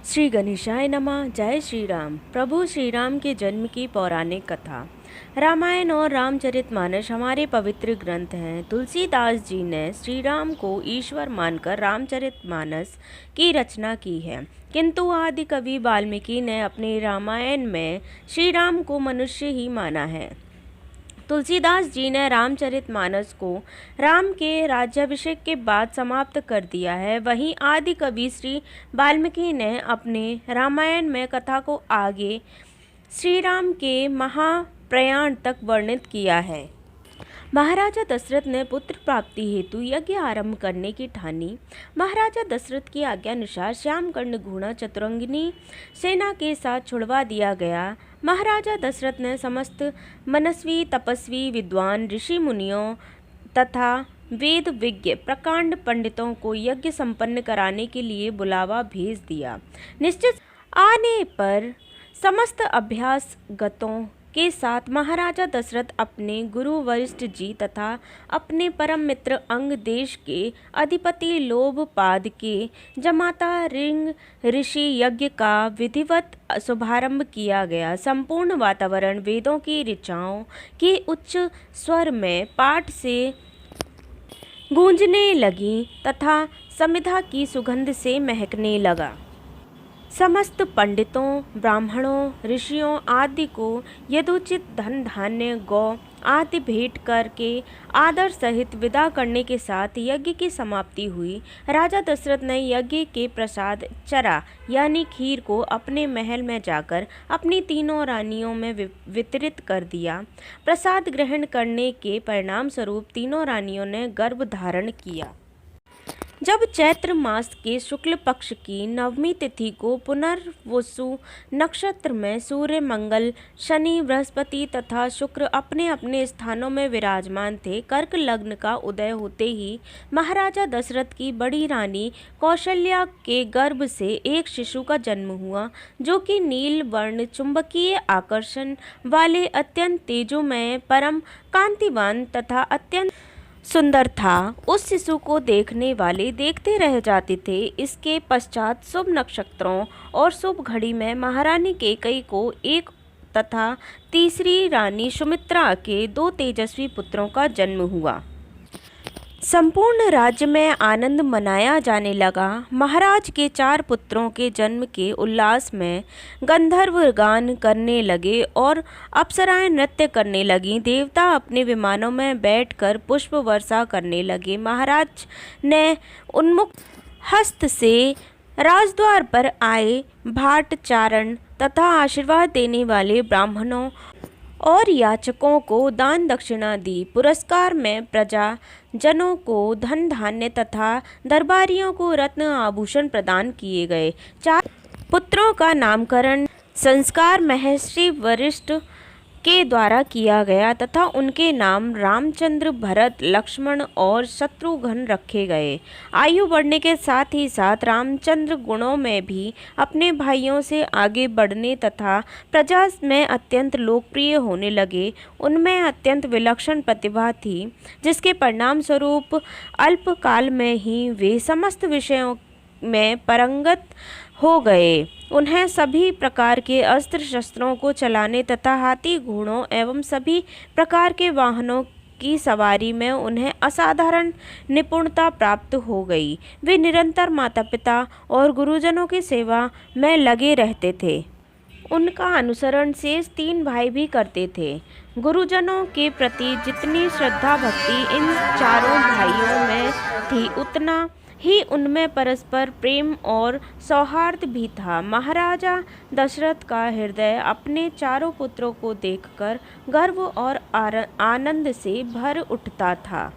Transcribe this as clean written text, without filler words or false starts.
श्री गणेशाय नमः। जय श्री राम। प्रभु श्री राम के जन्म की पौराणिक कथा। रामायण और रामचरितमानस हमारे पवित्र ग्रंथ हैं। तुलसीदास जी ने श्री राम को ईश्वर मानकर रामचरितमानस की रचना की है, किंतु आदि कवि वाल्मीकि ने अपने रामायण में श्री राम को मनुष्य ही माना है। तुलसीदास जी ने रामचरितमानस को राम के राज्याभिषेक के बाद समाप्त कर दिया है। वहीं आदि कवि श्री वाल्मीकि ने अपने रामायण में कथा को आगे श्री राम के महाप्रयाण तक वर्णित किया है। महाराजा दशरथ ने पुत्र प्राप्ति हेतु यज्ञ आरंभ करने की ठानी। महाराजा दशरथ की आज्ञानुसार श्यामकर्ण घोड़ा चतुरंगिनी सेना के साथ छुड़वा दिया गया। महाराजा दशरथ ने समस्त मनस्वी, तपस्वी, विद्वान, ऋषि मुनियों तथा वेद विज्ञ प्रकांड पंडितों को यज्ञ संपन्न कराने के लिए बुलावा भेज दिया। निश्चित आने पर समस्त अभ्यासगतों के साथ महाराजा दशरथ अपने गुरु वशिष्ठ जी तथा अपने परम मित्र अंग, देश के अधिपति लोभपाद के जमाता ऋंग ऋषि यज्ञ का विधिवत शुभारंभ किया गया। संपूर्ण वातावरण वेदों की ऋचाओं के उच्च स्वर में पाठ से गूंजने लगी तथा समिधा की सुगंध से महकने लगा। समस्त पंडितों, ब्राह्मणों, ऋषियों आदि को यथोचित धन धान्य, गौ आदि भेंट करके आदर सहित विदा करने के साथ यज्ञ की समाप्ति हुई। राजा दशरथ ने यज्ञ के प्रसाद चरा यानी खीर को अपने महल में जाकर अपनी तीनों रानियों में वितरित कर दिया। प्रसाद ग्रहण करने के परिणाम स्वरूप तीनों रानियों ने गर्भ धारण किया। जब चैत्र मास के शुक्ल पक्ष की नवमी तिथि को पुनर्वसु नक्षत्र में सूर्य, मंगल, शनि, बृहस्पति तथा शुक्र अपने अपने स्थानों में विराजमान थे, कर्क लग्न का उदय होते ही महाराजा दशरथ की बड़ी रानी कौशल्या के गर्भ से एक शिशु का जन्म हुआ, जो कि नील वर्ण, चुंबकीय आकर्षण वाले, अत्यंत तेजोमय, परम कांतिवान तथा अत्यंत सुंदर था। उस शिशु को देखने वाले देखते रह जाते थे। इसके पश्चात शुभ नक्षत्रों और शुभ घड़ी में महारानी कैकेयी को एक तथा तीसरी रानी सुमित्रा के 2 तेजस्वी पुत्रों का जन्म हुआ। संपूर्ण राज्य में आनंद मनाया जाने लगा। महाराज के 4 पुत्रों के जन्म के उल्लास में गंधर्व गान करने लगे और अप्सराएं नृत्य करने लगीं। देवता अपने विमानों में बैठकर पुष्प वर्षा करने लगे। महाराज ने उन्मुख हस्त से राजद्वार पर आए भाट चारण तथा आशीर्वाद देने वाले ब्राह्मणों और याचकों को दान दक्षिणा दी। पुरस्कार में प्रजा जनों को धन धान्य तथा दरबारियों को रत्न आभूषण प्रदान किए गए। 4 पुत्रों का नामकरण संस्कार महर्षि वशिष्ठ के द्वारा किया गया तथा उनके नाम रामचंद्र, भरत, लक्ष्मण और शत्रुघ्न रखे गए। आयु बढ़ने के साथ ही साथ रामचंद्र गुणों में भी अपने भाइयों से आगे बढ़ने तथा प्रजा में अत्यंत लोकप्रिय होने लगे। उनमें अत्यंत विलक्षण प्रतिभा थी, जिसके परिणाम स्वरूप अल्प काल में ही वे समस्त विषयों में पारंगत हो गए। उन्हें सभी प्रकार के अस्त्र शस्त्रों को चलाने तथा हाथी, घोड़ों एवं सभी प्रकार के वाहनों की सवारी में उन्हें असाधारण निपुणता प्राप्त हो गई। वे निरंतर माता पिता और गुरुजनों की सेवा में लगे रहते थे। उनका अनुसरण शेष 3 भाई भी करते थे। गुरुजनों के प्रति जितनी श्रद्धा भक्ति इन चारों भाइयों में थी, उतना ही उनमें परस्पर प्रेम और सौहार्द भी था। महाराजा दशरथ का हृदय अपने 4 पुत्रों को देखकर गर्व और आनंद से भर उठता था।